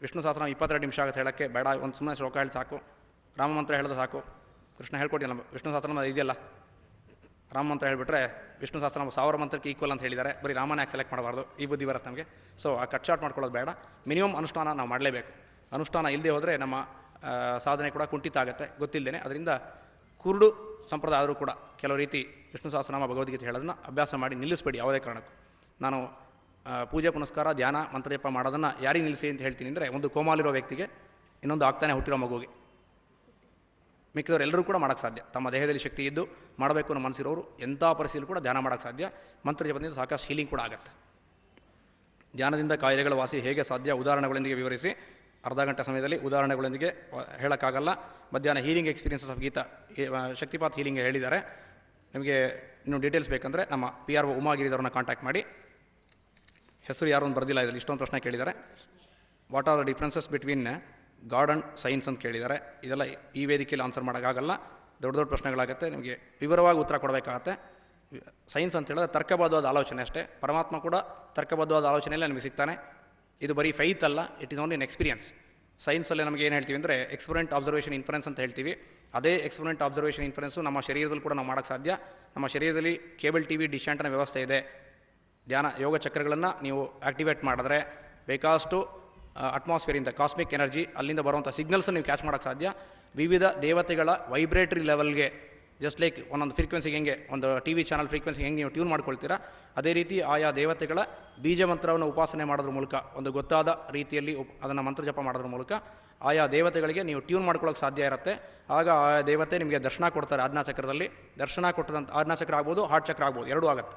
ವಿಷ್ಣು ಸಹಸ್ರನಾಮ 22 ನಿಮಿಷ ಆಗುತ್ತೆ ಹೇಳೋಕ್ಕೆ ಬೇಡ, ಒಂದು ಸುಮ್ಮನೆ ಶ್ಲೋಕ ಹೇಳಿ ಸಾಕು, ರಾಮ ಮಂತ್ರ ಹೇಳಿದ್ರೆ ಸಾಕು. ಕೃಷ್ಣ ಹೇಳ್ಕೊಟ್ಟಿಲ್ಲ, ವಿಷ್ಣು ಸಹಸ್ರನಾಮ ಇದೆಯಲ್ಲ, ರಾಮ ಮಂತ್ರ ಹೇಳಿಬಿಟ್ರೆ ವಿಷ್ಣು ಸಹಸ್ರನಾಮ 1000 ಮಂತ್ರಕ್ಕೆ ಈಕ್ವಲ್ ಅಂತ ಹೇಳಿದ್ದಾರೆ, ಬರೀ ರಾಮನ ಯಾಕೆ ಸೆಲೆಕ್ಟ್ ಮಾಡಬಾರ್ದು, ಈ ಬುದ್ಧಿ ಬರುತ್ತೆ ನಮಗೆ. ಸೊ ಆ ಕಟ್ ಶಾರ್ಟ್ ಮಾಡ್ಕೊಳ್ಳೋದು ಬೇಡ, ಮಿನಿಮಮ್ ಅನುಷ್ಠಾನ ನಾವು ಮಾಡಲೇಬೇಕು. ಅನುಷ್ಠಾನ ಇಲ್ಲದೆ ಹೋದರೆ ನಮ್ಮ ಸಾಧನೆ ಕೂಡ ಕುಂಠಿತ ಆಗುತ್ತೆ ಗೊತ್ತಿಲ್ಲದೇ. ಅದರಿಂದ ಕುರುಡು ಸಂಪ್ರದಾಯ ಆದರೂ ಕೂಡ ಕೆಲವು ರೀತಿ ವಿಷ್ಣು ಸಹಸ್ರನಾಮ ಭಗವದ್ಗೀತೆ ಹೇಳೋದನ್ನು ಅಭ್ಯಾಸ ಮಾಡಿ ನಿಲ್ಲಿಸಬೇಡಿ ಯಾವುದೇ ಕಾರಣಕ್ಕೂ. ನಾನು ಪೂಜೆ ಪುನಸ್ಕಾರ ಧ್ಯಾನ ಮಂತ್ರಜಪ ಮಾಡೋದನ್ನು ಯಾರಿಗೆ ನಿಲ್ಲಿಸಿ ಅಂತ ಹೇಳ್ತೀನಿ ಅಂದರೆ, ಒಂದು ಕೋಮಾಲಿರೋ ವ್ಯಕ್ತಿಗೆ, ಇನ್ನೊಂದು ಆಗ್ತಾನೆ ಹುಟ್ಟಿರೋ ಮಗುವಿಗೆ. ಮಿಕ್ಕಿದವರು ಎಲ್ಲರೂ ಕೂಡ ಮಾಡೋಕ್ಕೆ ಸಾಧ್ಯ. ತಮ್ಮ ದೇಹದಲ್ಲಿ ಶಕ್ತಿ ಇದ್ದು ಮಾಡಬೇಕು ಅನ್ನೋ ಮನಸ್ಸಿರೋರು ಎಂಥ ಪರಿಸ್ಥಿತಿಯಲ್ಲಿ ಕೂಡ ಧ್ಯಾನ ಮಾಡೋಕ್ಕೆ ಸಾಧ್ಯ. ಮಂತ್ರಜಪದಿಂದ ಸಾಕಷ್ಟು ಹೀಲಿಂಗ್ ಕೂಡ ಆಗುತ್ತೆ. ಧ್ಯಾನದಿಂದ ಕಾಯಿಲೆಗಳ ವಾಸಿ ಹೇಗೆ ಸಾಧ್ಯ, ಉದಾಹರಣೆಗಳೊಂದಿಗೆ ವಿವರಿಸಿ. ಅರ್ಧ ಗಂಟೆ ಸಮಯದಲ್ಲಿ ಉದಾಹರಣೆಗಳೊಂದಿಗೆ ಹೇಳೋಕ್ಕಾಗಲ್ಲ. ಮಧ್ಯಾಹ್ನ healing experiences of Geeta Shaktipat healing ಹೇಳಿದ್ದಾರೆ. ನಿಮಗೆ ಇನ್ನೂ ಡೀಟೇಲ್ಸ್ ಬೇಕಂದರೆ ನಮ್ಮ PRO ಉಮಾಗಿರಿದವ್ರನ್ನ ಕಾಂಟ್ಯಾಕ್ಟ್ ಮಾಡಿ. ಹೆಸರು ಯಾರು ಅಂತ ಬರೆದಿಲ್ಲ ಇದರಲ್ಲಿ, ಇಷ್ಟೊಂದು ಪ್ರಶ್ನೆ ಕೇಳಿದ್ದಾರೆ. What are the differences between god and science ಅಂತ ಕೇಳಿದ್ದಾರೆ. ಇದೆಲ್ಲ ಈ ವೇದಿಕೆಯಲ್ಲಿ ಆನ್ಸರ್ ಮಾಡೋಕ್ಕಾಗಲ್ಲ, ದೊಡ್ಡ ದೊಡ್ಡ ಪ್ರಶ್ನೆಗಳಾಗುತ್ತೆ, ನಿಮಗೆ ವಿವರವಾಗಿ ಉತ್ತರ ಕೊಡಬೇಕಾಗತ್ತೆ. ಸೈನ್ಸ್ ಅಂತ ಹೇಳಿದ್ರೆ ತರ್ಕಬದ್ಧವಾದ ಆಲೋಚನೆ ಅಷ್ಟೇ. ಪರಮಾತ್ಮ ಕೂಡ ತರ್ಕಬದ್ಧವಾದ ಆಲೋಚನೆಯಲ್ಲೇ ನಮಗೆ ಸಿಗ್ತಾನೆ. ಇದು ಬರೀ ಫೈತ್ ಅಲ್ಲ, it is only an experience. ಸೈನ್ಸಲ್ಲಿ ನಮಗೆ ಏನು ಹೇಳ್ತೀವಿ ಅಂದರೆ ಎಕ್ಸ್ಪರಿಮೆಂಟ್ ಅಬ್ಸರ್ವೇಷನ್ ಇನ್ಫರೆನ್ಸ್ ಅಂತ ಹೇಳ್ತೀವಿ. ಅದೇ ಎಕ್ಸ್ಪರಿಮೆಂಟ್ ಅಬ್ಸರ್ವೇಷನ್ ಇನ್ಫರೆನ್ಸು ನಮ್ಮ ಶರೀರದಲ್ಲಿ ಕೂಡ ನಾವು ಮಾಡೋಕ್ಕೆ ಸಾಧ್ಯ. ನಮ್ಮ ಶರೀರದಲ್ಲಿ ಕೇಬಲ್ TV ಡಿಶ್ ಆಂಟೆನಾ ವ್ಯವಸ್ಥೆ ಇದೆ. ಧ್ಯಾನ ಯೋಗ ಚಕ್ರಗಳನ್ನು ನೀವು ಆ್ಯಕ್ಟಿವೇಟ್ ಮಾಡಿದ್ರೆ ಬೇಕಾದಷ್ಟು ಅಟ್ಮಾಸ್ಫಿಯರಿಂದ ಕಾಸ್ಮಿಕ್ ಎನರ್ಜಿ ಅಲ್ಲಿಂದ ಬರುವಂಥ ಸಿಗ್ನಲ್ಸನ್ನು ನೀವು ಕ್ಯಾಚ್ ಮಾಡೋಕ್ಕೆ ಸಾಧ್ಯ. ವಿವಿಧ ದೇವತೆಗಳ ವೈಬ್ರೇಟರಿ ಲೆವೆಲ್ಗೆ, ಜಸ್ಟ್ ಲೈಕ್ ಒಂದೊಂದು ಫ್ರೀಕ್ವೆನ್ಸಿಗೆ ಹೆಂಗೆ ಒಂದು TV ಚಾನಲ್ ಫ್ರೀಕ್ವೆನ್ಸಿಗೆ ಹೆಂಗೆ ನೀವು ಟ್ಯೂನ್ ಮಾಡ್ಕೊಳ್ತೀರಾ, ಅದೇ ರೀತಿ ಆಯಾ ದೇವತೆಗಳ ಬೀಜ ಮಂತ್ರವನ್ನು ಉಪಾಸನೆ ಮಾಡೋದ್ರ ಮೂಲಕ, ಒಂದು ಗೊತ್ತಾದ ರೀತಿಯಲ್ಲಿ ಅದನ್ನು ಮಂತ್ರಜಪ ಮಾಡೋದ್ರ ಮೂಲಕ ಆಯಾ ದೇವತೆಗಳಿಗೆ ನೀವು ಟ್ಯೂನ್ ಮಾಡ್ಕೊಳ್ಳೋಕೆ ಸಾಧ್ಯ ಇರುತ್ತೆ. ಆಗ ಆಯಾ ದೇವತೆ ನಿಮಗೆ ದರ್ಶನ ಕೊಡ್ತಾರೆ. ಆಜ್ಞಾಚಕ್ರದಲ್ಲಿ ದರ್ಶನ ಕೊಟ್ಟದಂಥ ಆಜ್ಞಾಚಕ್ರ ಆಗ್ಬೋದು, ಹಾರ್ಟ್ ಚಕ್ರ ಆಗ್ಬೋದು, ಎರಡೂ ಆಗುತ್ತೆ.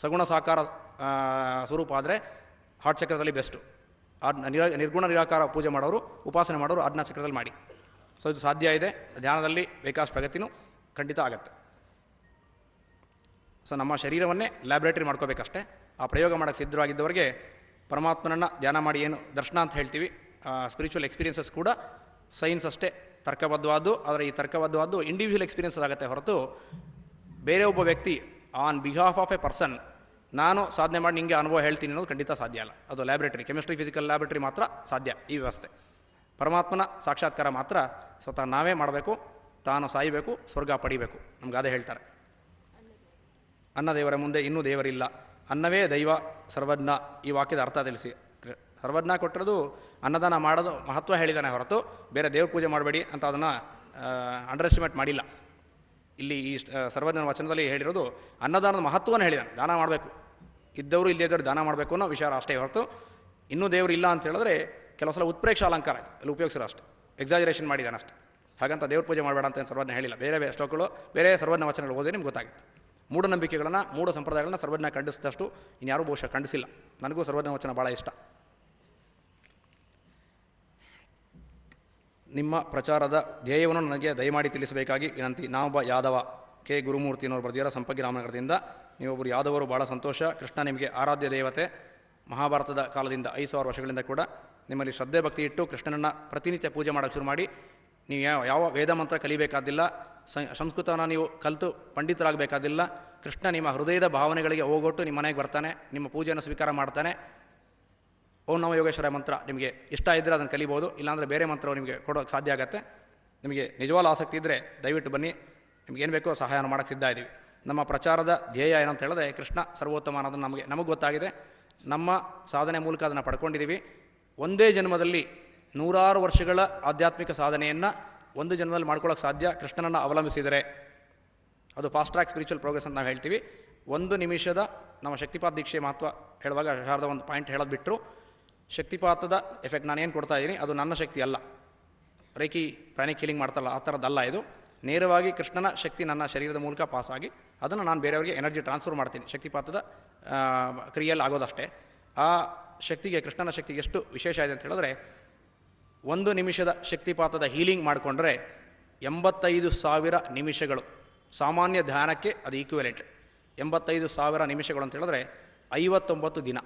ಸಗುಣ ಸಾಕಾರ ಸ್ವರೂಪ ಆದರೆ ಹಾರ್ಟ್ ಚಕ್ರದಲ್ಲಿ ಬೆಸ್ಟು. ನಿರ್ಗುಣ ನಿರಾಕಾರ ಪೂಜೆ ಮಾಡೋರು, ಉಪಾಸನೆ ಮಾಡೋರು ಆಜ್ಞಾಚಕ್ರದಲ್ಲಿ ಮಾಡಿ. ಸೊ ಇದು ಸಾಧ್ಯ ಇದೆ. ಧ್ಯಾನದಲ್ಲಿ ಬೇಕಾದಷ್ಟು ಪ್ರಗತಿನೂ ಖಂಡಿತ ಆಗುತ್ತೆ. ಸೊ ನಮ್ಮ ಶರೀರವನ್ನೇ ಲ್ಯಾಬ್ರೇಟರಿ ಮಾಡ್ಕೋಬೇಕಷ್ಟೇ. ಆ ಪ್ರಯೋಗ ಮಾಡೋಕ್ಕೆ ಸಿದ್ಧವಾಗಿದ್ದವರಿಗೆ ಪರಮಾತ್ಮನನ್ನು ಧ್ಯಾನ ಮಾಡಿ ಏನು ದರ್ಶನ ಅಂತ ಹೇಳ್ತೀವಿ, ಸ್ಪಿರಿಚುವಲ್ ಎಕ್ಸ್ಪೀರಿಯನ್ಸಸ್ ಕೂಡ ಸೈನ್ಸ್ ಅಷ್ಟೇ ತರ್ಕಬದ್ಧವಾದ್ದು. ಆದರೆ ಈ ತರ್ಕಬದ್ಧವಾದ್ದು ಇಂಡಿವಿಜುವಲ್ ಎಕ್ಸ್ಪೀರಿಯನ್ಸಸ್ ಆಗುತ್ತೆ ಹೊರತು ಬೇರೆ ಒಬ್ಬ ವ್ಯಕ್ತಿ on behalf of A person ನಾನು ಸಾಧನೆ ಮಾಡಿ ನಿಮಗೆ ಅನುಭವ ಹೇಳ್ತೀನಿ ಅನ್ನೋದು ಖಂಡಿತ ಸಾಧ್ಯ ಅಲ್ಲ. ಅದು ಲ್ಯಾಬ್ರೇಟರಿ, ಕೆಮಿಸ್ಟ್ರಿ ಫಿಸಿಕಲ್ ಲ್ಯಾಬ್ರೇಟರಿ ಮಾತ್ರ ಸಾಧ್ಯ ಈ ವ್ಯವಸ್ಥೆ. ಪರಮಾತ್ಮನ ಸಾಕ್ಷಾತ್ಕಾರ ಮಾತ್ರ ಸ್ವತಃ ನಾವೇ ಮಾಡಬೇಕು. ತಾನು ಸಾಯಬೇಕು, ಸ್ವರ್ಗ ಪಡಿಬೇಕು. ನಮ್ಗೆ ಅದೇ ಹೇಳ್ತಾರೆ, ಅನ್ನ ದೇವರ ಮುಂದೆ ಇನ್ನೂ ದೇವರಿಲ್ಲ, ಅನ್ನವೇ ದೈವ ಸರ್ವಜ್ಞ. ಈ ವಾಕ್ಯದ ಅರ್ಥ ತಿಳಿಸಿ. ಸರ್ವಜ್ಞ ಕೊಟ್ಟಿರೋದು ಅನ್ನದಾನ ಮಾಡೋದು ಮಹತ್ವ ಹೇಳಿದ್ದಾನೆ ಹೊರತು ಬೇರೆ ದೇವ್ರ ಪೂಜೆ ಮಾಡಬೇಡಿ ಅಂತ ಅದನ್ನು ಅಂಡರ್ ಎಸ್ಟಿಮೇಟ್ ಮಾಡಿಲ್ಲ. ಇಲ್ಲಿ ಈ ಸರ್ವಜ್ಞನ ವಚನದಲ್ಲಿ ಹೇಳಿರೋದು ಅನ್ನದಾನದ ಮಹತ್ವವನ್ನು ಹೇಳಿದ್ದಾನೆ. ದಾನ ಮಾಡಬೇಕು, ಇದ್ದವರು ಇಲ್ಲದೇ ಇದ್ದವರು ದಾನ ಮಾಡಬೇಕು ಅನ್ನೋ ವಿಚಾರ ಅಷ್ಟೇ ಹೊರತು ಇನ್ನೂ ದೇವರು ಇಲ್ಲ ಅಂತ ಹೇಳಿದ್ರೆ ಕೆಲವು ಸಲ ಉತ್ಪ್ರೇಕ್ಷ ಅಲಂಕಾರ ಆಯಿತು, ಅಲ್ಲಿ ಉಪಯೋಗಿಸಿರೋ ಅಷ್ಟೇ, ಎಕ್ಸಾಜರೇಷನ್ ಮಾಡಿದ್ದಾನೆ ಅಷ್ಟೇ. ಹಾಗಂತ ದೇವ್ರ ಪೂಜೆ ಮಾಡಬೇಡ ಅಂತ ಸರ್ವಜ್ಞ ಹೇಳಿಲ್ಲ. ಬೇರೆ ಬೇರೆ ಶ್ಲೋಕಗಳು, ಬೇರೆ ಸರ್ವಜ್ಞ ವಚನಗಳು ಓದಿ ನಿಮ್ಗೆ ಗೊತ್ತಾಗುತ್ತೆ. ಮೂಢನಂಬಿಕೆಗಳನ್ನು, ಮೂಢ ಸಂಪ್ರದಾಯಗಳನ್ನ ಸರ್ವಜ್ಞ ಖಂಡಿಸಿದಷ್ಟು ಇನ್ಯಾರೂ ಬಹುಶಃ ಖಂಡಿಸಿಲ್ಲ. ನನಗೂ ಸರ್ವಜ್ಞ ವಚನ ಭಾಳ ಇಷ್ಟ. ನಿಮ್ಮ ಪ್ರಚಾರದ ಧ್ಯೇಯವನ್ನು ನನಗೆ ದಯಮಾಡಿ ತಿಳಿಸಬೇಕಾಗಿ ವಿನಂತಿ. ನಾವೊಬ್ಬ ಯಾದವ, ಕೆ ಗುರುಮೂರ್ತಿನವರು ಬರೆದಿರೋ ಸಂಪಗಿ ರಾಮನಗರದಿಂದ. ನೀವೊಬ್ಬರು ಯಾದವರು, ಭಾಳ ಸಂತೋಷ. ಕೃಷ್ಣ ನಿಮಗೆ ಆರಾಧ್ಯ ದೇವತೆ. ಮಹಾಭಾರತದ ಕಾಲದಿಂದ 5000 ವರ್ಷಗಳಿಂದ ಕೂಡ ನಿಮ್ಮಲ್ಲಿ ಶ್ರದ್ಧೆ ಭಕ್ತಿ ಇಟ್ಟು ಕೃಷ್ಣನನ್ನು ಪ್ರತಿನಿತ್ಯ ಪೂಜೆ ಮಾಡೋಕ್ಕೆ ಶುರು ಮಾಡಿ. ನೀವು ಯಾವ ವೇದ ಮಂತ್ರ ಕಲಿಬೇಕಾದಿಲ್ಲ, ಸಂಸ್ಕೃತವನ್ನು ನೀವು ಕಲಿತು ಪಂಡಿತರಾಗಬೇಕಾದಿಲ್ಲ. ಕೃಷ್ಣ ನಿಮ್ಮ ಹೃದಯದ ಭಾವನೆಗಳಿಗೆ ಹೋಗೊಟ್ಟು ನಿಮ್ಮ ಮನೆಗೆ ಬರ್ತಾನೆ, ನಿಮ್ಮ ಪೂಜೆಯನ್ನು ಸ್ವೀಕಾರ ಮಾಡ್ತಾನೆ. ಓಂ ನಮೋ ಯೋಗೇಶ್ವರ ಮಂತ್ರ ನಿಮಗೆ ಇಷ್ಟ ಇದ್ದರೆ ಅದನ್ನು ಕಲಿಬೋದು, ಇಲ್ಲಾಂದರೆ ಬೇರೆ ಮಂತ್ರವು ನಿಮಗೆ ಕೊಡೋಕ್ಕೆ ಸಾಧ್ಯ ಆಗುತ್ತೆ. ನಿಮಗೆ ನಿಜವಾದ ಆಸಕ್ತಿ ಇದ್ದರೆ ದಯವಿಟ್ಟು ಬನ್ನಿ, ನಿಮಗೇನು ಬೇಕೋ ಸಹಾಯ ಮಾಡೋಕ್ಕೆ ಸಿದ್ಧ ಇದ್ದೀವಿ. ನಮ್ಮ ಪ್ರಚಾರದ ಧ್ಯೇಯ ಏನಂತ ಹೇಳಿದ್ರೆ ಕೃಷ್ಣ ಸರ್ವೋತ್ತಮ ಅನ್ನೋದನ್ನು ನಮಗೆ ಗೊತ್ತಾಗಿದೆ. ನಮ್ಮ ಸಾಧನೆ ಮೂಲಕ ಅದನ್ನು ಪಡ್ಕೊಂಡಿದ್ದೀವಿ. ಒಂದೇ ಜನ್ಮದಲ್ಲಿ 100 ವರ್ಷಗಳ ಆಧ್ಯಾತ್ಮಿಕ ಸಾಧನೆಯನ್ನು ಒಂದು ಜನ್ಮದಲ್ಲಿ ಮಾಡ್ಕೊಳ್ಳೋಕೆ ಸಾಧ್ಯ ಕೃಷ್ಣನನ್ನು ಅವಲಂಬಿಸಿದರೆ. ಅದು ಫಾಸ್ಟ್ ಟ್ರ್ಯಾಕ್ ಸ್ಪಿರಿಚುವಲ್ ಪ್ರೋಗ್ರೆಸ್ ಅಂತ ನಾವು ಹೇಳ್ತೀವಿ. 1 ನಿಮಿಷದ ನಮ್ಮ ಶಕ್ತಿಪಾತ ದೀಕ್ಷೆ ಮಹತ್ವ ಹೇಳುವಾಗ ಶಾರದ ಒಂದು ಪಾಯಿಂಟ್ ಹೇಳೋದು ಬಿಟ್ಟರು, ಶಕ್ತಿಪಾತದ ಎಫೆಕ್ಟ್ ನಾನೇನು ಕೊಡ್ತಾ ಇದ್ದೀನಿ ಅದು ನನ್ನ ಶಕ್ತಿ ಅಲ್ಲ, ರೇಖಿ ಪ್ರಾಣಿಕ್ ಹೀಲಿಂಗ್ ಮಾಡ್ತಾರಲ್ಲ ಆ ಥರದ್ದಲ್ಲ. ಇದು ನೇರವಾಗಿ ಕೃಷ್ಣನ ಶಕ್ತಿ ನನ್ನ ಶರೀರದ ಮೂಲಕ ಪಾಸಾಗಿ ಅದನ್ನು ನಾನು ಬೇರೆಯವರಿಗೆ ಎನರ್ಜಿ ಟ್ರಾನ್ಸ್ಫರ್ ಮಾಡ್ತೀನಿ. ಶಕ್ತಿಪಾತದ ಕ್ರಿಯೆಯಲ್ಲಿ ಆಗೋದಷ್ಟೇ. ಆ ಶಕ್ತಿಗೆ, ಕೃಷ್ಣನ ಶಕ್ತಿಗೆ ಎಷ್ಟು ವಿಶೇಷ ಇದೆ ಅಂತ ಹೇಳಿದ್ರೆ, 1 ನಿಮಿಷದ ಶಕ್ತಿಪಾತದ ಹೀಲಿಂಗ್ ಮಾಡಿಕೊಂಡ್ರೆ 85,000 ನಿಮಿಷಗಳು ಸಾಮಾನ್ಯ ಧ್ಯಾನಕ್ಕೆ ಅದು ಈಕ್ವಿವೆಲೆಂಟ್. 85,000 ನಿಮಿಷಗಳು ಅಂತ ಹೇಳಿದ್ರೆ 59 ದಿನ,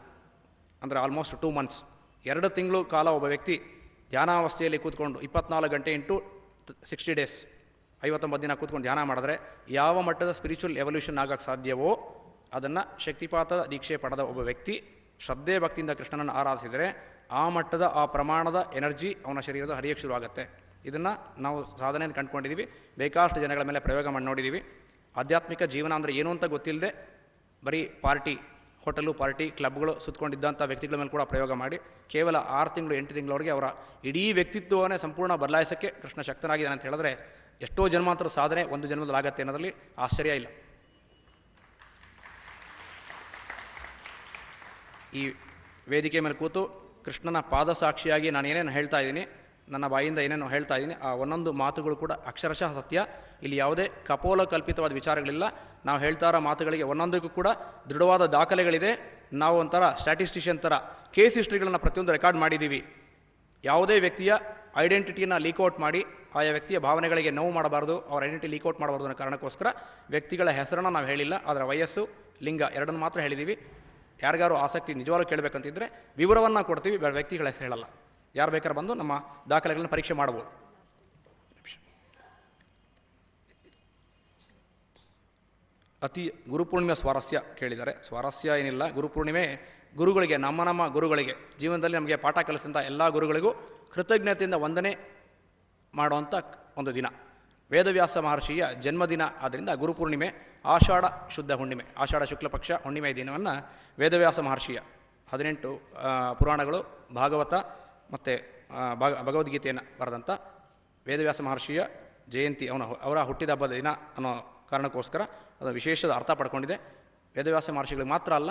ಅಂದರೆ ಆಲ್ಮೋಸ್ಟ್ 2 ಮಂತ್ಸ್. 2 ತಿಂಗಳು ಕಾಲ ಒಬ್ಬ ವ್ಯಕ್ತಿ ಧ್ಯಾನಾವಸ್ಥೆಯಲ್ಲಿ ಕೂತ್ಕೊಂಡು 24 ಗಂಟೆ ಇಂಟು 60 ಡೇಸ್ 59 ದಿನ ಕೂತ್ಕೊಂಡು ಧ್ಯಾನ ಮಾಡಿದ್ರೆ ಯಾವ ಮಟ್ಟದ ಸ್ಪಿರಿಚುವಲ್ ಎವಲ್ಯೂಷನ್ ಆಗೋಕ್ಕೆ ಸಾಧ್ಯವೋ ಅದನ್ನು ಶಕ್ತಿಪಾತದ ದೀಕ್ಷೆ ಪಡೆದ ಒಬ್ಬ ವ್ಯಕ್ತಿ ಶ್ರದ್ಧೆ ಭಕ್ತಿಯಿಂದ ಕೃಷ್ಣನನ್ನು ಆರಾಧಿಸಿದರೆ ಆ ಮಟ್ಟದ ಆ ಪ್ರಮಾಣದ ಎನರ್ಜಿ ಅವನ ಶರೀರದ ಹರಿಯಕ್ಕೆ ಶುರುವಾಗುತ್ತೆ. ಇದನ್ನು ನಾವು ಸಾಧನೆ ಅಂತ ಕಂಡುಕೊಂಡಿದ್ದೀವಿ. ಬೇಕಾಷ್ಟು ಜನಗಳ ಮೇಲೆ ಪ್ರಯೋಗ ಮಾಡಿ ನೋಡಿದ್ದೀವಿ. ಆಧ್ಯಾತ್ಮಿಕ ಜೀವನ ಅಂದರೆ ಏನು ಅಂತ ಗೊತ್ತಿಲ್ಲದೆ ಬರೀ ಪಾರ್ಟಿ, ಹೋಟೆಲು, ಪಾರ್ಟಿ, ಕ್ಲಬ್ಗಳು ಸುತ್ತಕೊಂಡಿದ್ದಂಥ ವ್ಯಕ್ತಿಗಳ ಮೇಲೆ ಕೂಡ ಪ್ರಯೋಗ ಮಾಡಿ ಕೇವಲ 6 ತಿಂಗಳು 8 ತಿಂಗಳವರೆಗೆ ಅವರ ಇಡೀ ವ್ಯಕ್ತಿತ್ವವನ್ನೇ ಸಂಪೂರ್ಣ ಬದಲಾಯಿಸೋಕ್ಕೆ ಕೃಷ್ಣ ಶಕ್ತನಾಗಿದ್ದಾನೆ ಅಂತ ಹೇಳಿದ್ರೆ ಎಷ್ಟೋ ಜನ್ಮಾಂತರ ಸಾಧನೆ ಒಂದು ಜನ್ಮದಲ್ಲಿ ಆಗತ್ತೆ ಅನ್ನೋದರಲ್ಲಿ ಆಶ್ಚರ್ಯ ಇಲ್ಲ. ಈ ವೇದಿಕೆ ಮೇಲೆ ಕೂತು ಕೃಷ್ಣನ ಪಾದಸಾಕ್ಷಿಯಾಗಿ ನಾನು ಏನೇನು ಹೇಳ್ತಾ ಇದ್ದೀನಿ, ನನ್ನ ಬಾಯಿಂದ ಏನೇನು ಹೇಳ್ತಾ ಇದ್ದೀನಿ, ಆ ಒಂದೊಂದು ಮಾತುಗಳು ಕೂಡ ಅಕ್ಷರಶಃ ಸತ್ಯ. ಇಲ್ಲಿ ಯಾವುದೇ ಕಪೋಲ ಕಲ್ಪಿತವಾದ ವಿಚಾರಗಳಿಲ್ಲ. ನಾವು ಹೇಳ್ತಾ ಇರೋ ಮಾತುಗಳಿಗೆ ಒಂದೊಂದಕ್ಕೂ ಕೂಡ ದೃಢವಾದ ದಾಖಲೆಗಳಿದೆ. ನಾವು ಒಂಥರ ಸ್ಟ್ಯಾಟಿಸ್ಟಿಷಿಯನ್ ಥರ ಕೇಸ್ ಹಿಸ್ಟ್ರಿಗಳನ್ನು ಪ್ರತಿಯೊಂದು ರೆಕಾರ್ಡ್ ಮಾಡಿದ್ದೀವಿ. ಯಾವುದೇ ವ್ಯಕ್ತಿಯ ಐಡೆಂಟಿಟಿಯನ್ನು ಲೀಕ್ಔಟ್ ಮಾಡಿ ಆಯಾ ವ್ಯಕ್ತಿಯ ಭಾವನೆಗಳಿಗೆ ನೋವು ಮಾಡಬಾರ್ದು, ಅವರ ಐಡೆಂಟಿಟಿ ಲೀಕ್ಔಟ್ ಮಾಡಬಾರ್ದು ಅನ್ನೋ ಕಾರಣಕ್ಕೋಸ್ಕರ ವ್ಯಕ್ತಿಗಳ ಹೆಸರನ್ನು ನಾವು ಹೇಳಿಲ್ಲ, ಅದರ ವಯಸ್ಸು, ಲಿಂಗ ಎರಡನ್ನು ಮಾತ್ರ ಹೇಳಿದ್ದೀವಿ. ಯಾರಿಗಾರು ಆಸಕ್ತಿ ನಿಜವಾಗ್ಲೂ ಕೇಳಬೇಕಂತಿದ್ದರೆ ವಿವರವನ್ನು ಕೊಡ್ತೀವಿ, ವ್ಯಕ್ತಿಗಳ ಹೆಸರು ಹೇಳಲ್ಲ. ಯಾರು ಬೇಕಾದ್ರೆ ಬಂದು ನಮ್ಮ ದಾಖಲೆಗಳನ್ನು ಪರೀಕ್ಷೆ ಮಾಡ್ಬೋದು. ಅತಿ ಗುರುಪೂರ್ಣಿಮೆ ಸ್ವಾರಸ್ಯ ಕೇಳಿದ್ದಾರೆ. ಸ್ವಾರಸ್ಯ ಏನಿಲ್ಲ, ಗುರುಪೂರ್ಣಿಮೆ ಗುರುಗಳಿಗೆ, ನಮ್ಮ ಗುರುಗಳಿಗೆ, ಜೀವನದಲ್ಲಿ ನಮಗೆ ಪಾಠ ಕಲಿಸಿದಂಥ ಎಲ್ಲ ಗುರುಗಳಿಗೂ ಕೃತಜ್ಞತೆಯಿಂದ ವಂದನೆ ಮಾಡುವಂಥ ಒಂದು ದಿನ. ವೇದವ್ಯಾಸ ಮಹರ್ಷಿಯ ಜನ್ಮದಿನ ಆದ್ದರಿಂದ ಗುರುಪೂರ್ಣಿಮೆ ಆಷಾಢ ಶುದ್ಧ ಹುಣ್ಣಿಮೆ, ಆಷಾಢ ಶುಕ್ಲ ಪಕ್ಷ ಹುಣ್ಣಿಮೆ ದಿನವನ್ನು ವೇದವ್ಯಾಸ ಮಹರ್ಷಿಯ 18 ಪುರಾಣಗಳು, ಭಾಗವತ ಮತ್ತು ಭಗವದ್ಗೀತೆಯನ್ನು ಬರೆದಂಥ ವೇದವ್ಯಾಸ ಮಹರ್ಷಿಯ ಜಯಂತಿ, ಅವರ ಹುಟ್ಟಿದ ಹಬ್ಬದ ದಿನ ಅನ್ನೋ ಕಾರಣಕ್ಕೋಸ್ಕರ ಅದು ವಿಶೇಷದ ಅರ್ಥ ಪಡ್ಕೊಂಡಿದೆ. ವೇದವ್ಯಾಸ ಮಹರ್ಷಿಗಳಿಗೆ ಮಾತ್ರ ಅಲ್ಲ,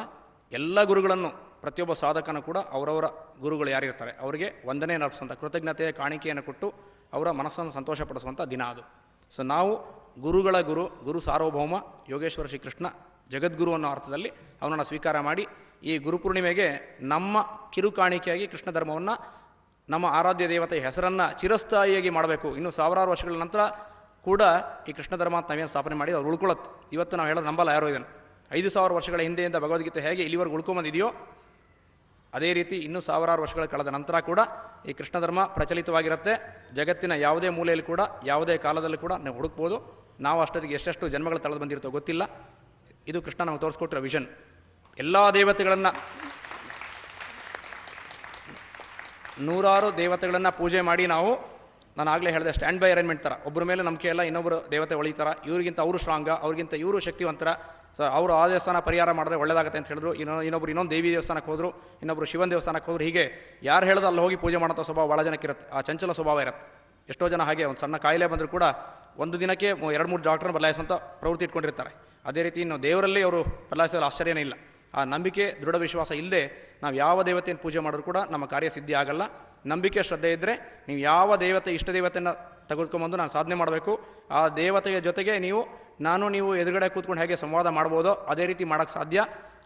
ಎಲ್ಲ ಗುರುಗಳನ್ನು, ಪ್ರತಿಯೊಬ್ಬ ಸಾಧಕನೂ ಕೂಡ ಅವರವರ ಗುರುಗಳು ಯಾರಿರ್ತಾರೆ ಅವರಿಗೆ ವಂದನೆಯನ್ನು ಅರ್ಪಿಸುವಂಥ, ಕೃತಜ್ಞತೆಯ ಕಾಣಿಕೆಯನ್ನು ಕೊಟ್ಟು ಅವರ ಮನಸ್ಸನ್ನು ಸಂತೋಷಪಡಿಸುವಂಥ ದಿನ ಅದು. ಸೊ ನಾವು ಗುರುಗಳ ಗುರು ಸಾರ್ವಭೌಮ ಯೋಗೇಶ್ವರ ಶ್ರೀಕೃಷ್ಣ ಜಗದ್ಗುರು ಅನ್ನೋ ಅರ್ಥದಲ್ಲಿ ಅವನನ್ನು ಸ್ವೀಕಾರ ಮಾಡಿ ಈ ಗುರುಪೂರ್ಣಿಮೆಗೆ ನಮ್ಮ ಕಿರು ಕಾಣಿಕೆಯಾಗಿ ಕೃಷ್ಣ ಧರ್ಮವನ್ನು, ನಮ್ಮ ಆರಾಧ್ಯ ದೇವತೆಯ ಹೆಸರನ್ನು ಚಿರಸ್ಥಾಯಿಯಾಗಿ ಮಾಡಬೇಕು. ಇನ್ನು ಸಾವಿರಾರು ವರ್ಷಗಳ ನಂತರ ಕೂಡ ಈ ಕೃಷ್ಣ ಧರ್ಮ ಅಂತ ನಾವೇನು ಸ್ಥಾಪನೆ ಮಾಡಿ ಅವ್ರು ಉಳ್ಕೊಳ್ಳುತ್ತೆ. ಇವತ್ತು ನಾವು ಹೇಳೋದು ನಂಬಲ್ಲ ಯಾರೋ ಇದನ್ನು. 5,000 ವರ್ಷಗಳ ಹಿಂದೆಯಿಂದ ಭಗವದ್ಗೀತೆ ಹೇಗೆ ಇಲ್ಲಿವರೆಗೂ ಉಳ್ಕೊಂಬಂದಿದೆಯೋ ಅದೇ ರೀತಿ ಇನ್ನೂ ಸಾವಿರಾರು ವರ್ಷಗಳ ಕಳೆದ ನಂತರ ಕೂಡ ಈ ಕೃಷ್ಣ ಧರ್ಮ ಪ್ರಚಲಿತವಾಗಿರುತ್ತೆ. ಜಗತ್ತಿನ ಯಾವುದೇ ಮೂಲೆಯಲ್ಲಿ ಕೂಡ ಯಾವುದೇ ಕಾಲದಲ್ಲೂ ಕೂಡ ನಾವು ಹುಡುಕ್ಬೋದು. ನಾವು ಅಷ್ಟೊತ್ತಿಗೆ ಎಷ್ಟೆಷ್ಟು ಜನ್ಮಗಳು ತಳೆದು ಬಂದಿರುತ್ತೋ ಗೊತ್ತಿಲ್ಲ. ಇದು ಕೃಷ್ಣ ನಮಗೆ ತೋರಿಸ್ಕೊಟ್ಟಿರೋ ವಿಷನ್. ಎಲ್ಲ ದೇವತೆಗಳನ್ನು, ನೂರಾರು ದೇವತೆಗಳನ್ನು ಪೂಜೆ ಮಾಡಿ ನಾವು, ನಾನು ಆಗಲೇ ಹೇಳಿದೆ, ಸ್ಟ್ಯಾಂಡ್ ಬೈ ಅರೇಂಜ್ಮೆಂಟ್ ಥರ, ಒಬ್ಬರ ಮೇಲೆ ನಂಬಿಕೆ ಎಲ್ಲ ಇನ್ನೊಬ್ಬರು ದೇವತೆ ಒಳಿತಾರ, ಇವ್ರಿಗಿಂತ ಅವರು ಸ್ಟ್ರಾಂಗ, ಅವ್ರಿಗಿಂತ ಇವರು ಶಕ್ತಿವಂತರ. ಸೊ ಅವರು ಆ ದೇವಸ್ಥಾನ ಪರಿಹಾರ ಮಾಡಿದ್ರೆ ಒಳ್ಳೆಯದಾಗುತ್ತೆ ಅಂತ ಹೇಳಿದ್ರು. ಇನ್ನೊಬ್ಬರು ಇನ್ನೊಂದು ದೇವಿ ದೇವಸ್ಥಾನಕ್ಕೆ ಹೋದರು, ಇನ್ನೊಬ್ಬರು ಶಿವನ ದೇವಸ್ಥಾನಕ್ಕೆ ಹೋದ್ರು. ಹೀಗೆ ಯಾರು ಹೇಳೋದು ಅಲ್ಲಿ ಹೋಗಿ ಪೂಜೆ ಮಾಡೋಂಥ ಸ್ವಭಾವ ಭಾಳ ಜನಕ್ಕಿರುತ್ತೆ. ಆ ಚಂಚಲ ಸ್ವಭಾವ ಇರುತ್ತೆ. ಎಷ್ಟೋ ಜನ ಹಾಗೆ ಒಂದು ಸಣ್ಣ ಕಾಯಿಲೆ ಬಂದರೂ ಕೂಡ ಒಂದು ದಿನಕ್ಕೆ 2-3 ಡಾಕ್ಟರ್ನ ಬದಲಾಯಿಸುವಂಥ ಪ್ರವೃತ್ತಿ ಇಟ್ಕೊಂಡಿರ್ತಾರೆ. ಅದೇ ರೀತಿ ಇನ್ನು ದೇವರಲ್ಲಿ ಅವರು ಬದಲಾಯಿಸಲು ಆಶ್ಚರ್ಯನೇ ಇಲ್ಲ. ಆ ನಂಬಿಕೆ, ದೃಢ ವಿಶ್ವಾಸ ಇಲ್ಲದೆ ನಾವು ಯಾವ ದೇವತೆಯನ್ನು ಪೂಜೆ ಮಾಡಿದ್ರು ಕೂಡ ನಮ್ಮ ಕಾರ್ಯ ಸಿದ್ಧಿ ಆಗಲ್ಲ. ನಂಬಿಕೆ, ಶ್ರದ್ಧೆ ಇದ್ದರೆ ನೀವು ಯಾವ ದೇವತೆ, ಇಷ್ಟ ದೇವತೆಯನ್ನು ತೆಗೆದುಕೊಂಬಂದು ನಾನು ಸಾಧನೆ ಮಾಡಬೇಕು, ಆ ದೇವತೆಯ ಜೊತೆಗೆ ನೀವು ಎದುರುಗಡೆ ಕೂತ್ಕೊಂಡು ಹೇಗೆ ಸಂವಾದ ಮಾಡ್ಬೋದೋ ಅದೇ ರೀತಿ ಮಾಡೋಕ್ಕೆ ಸಾಧ್ಯ.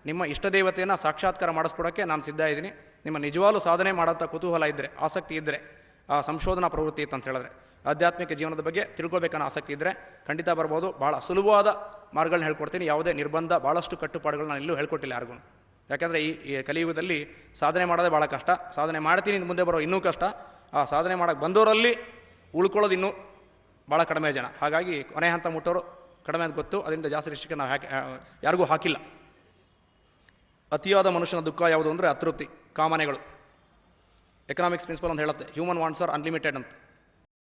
ನಿಮ್ಮ ಇಷ್ಟ ದೇವತೆಯನ್ನು ಸಾಕ್ಷಾತ್ಕಾರ ಮಾಡಿಸ್ಕೊಡೋಕ್ಕೆ ನಾನು ಸಿದ್ಧ ಇದ್ದೀನಿ. ನಿಮ್ಮ ನಿಜವಾಗ್ಲೂ ಸಾಧನೆ ಮಾಡೋಂಥ ಕುತೂಹಲ ಇದ್ದರೆ, ಆಸಕ್ತಿ ಇದ್ದರೆ, ಆ ಸಂಶೋಧನಾ ಪ್ರವೃತ್ತಿ ಇತ್ತು ಅಂತ ಹೇಳಿದ್ರೆ, ಆಧ್ಯಾತ್ಮಿಕ ಜೀವನದ ಬಗ್ಗೆ ತಿಳ್ಕೊಬೇಕನ್ನೋ ಆಸಕ್ತಿ ಇದ್ದರೆ ಖಂಡಿತ ಬರ್ಬೋದು. ಭಾಳ ಸುಲಭವಾದ ಮಾರ್ಗಗಳನ್ನ ಹೇಳ್ಕೊಡ್ತೀನಿ. ಯಾವುದೇ ನಿರ್ಬಂಧ, ಭಾಳಷ್ಟು ಕಟ್ಟುಪಾಡುಗಳು ನಾನು ಎಲ್ಲೂ ಹೇಳ್ಕೊಟ್ಟಿಲ್ಲ ಯಾರಿಗೂ. ಯಾಕೆಂದರೆ ಈ ಕಲಿಯುಗದಲ್ಲಿ ಸಾಧನೆ ಮಾಡೋದೇ ಭಾಳ ಕಷ್ಟ. ಸಾಧನೆ ಮಾಡ್ತೀನಿ ಮುಂದೆ ಬರೋ ಇನ್ನೂ ಕಷ್ಟ. ಆ ಸಾಧನೆ ಮಾಡೋಕ್ಕೆ ಬಂದವರಲ್ಲಿ ಉಳ್ಕೊಳ್ಳೋದು ಇನ್ನೂ ಭಾಳ ಕಡಿಮೆ ಜನ. ಹಾಗಾಗಿ ಕೊನೆ ಹಂತ ಮುಟ್ಟೋರು ಕಡಿಮೆ ಅಂತ ಗೊತ್ತು. ಅದರಿಂದ ಜಾಸ್ತಿ ರಿಸ್ಟ್ರಿಕ್ಷನ್ ನಾವು ಯಾರಿಗೂ ಹಾಕಿಲ್ಲ. ಅತಿಯಾದ ಮನುಷ್ಯನ ದುಃಖ ಯಾವುದು ಅಂದರೆ ಅತೃಪ್ತಿ, ಕಾಮನೆಗಳು. ಎಕನಾಮಿಕ್ಸ್ ಪ್ರಿನ್ಸಿಪಲ್ ಅಂತ ಹೇಳುತ್ತೆ, ಹ್ಯೂಮನ್ ವಾಂಟ್ಸ್ ಆರ್ ಅನ್ಲಿಮಿಟೆಡ್ ಅಂತ.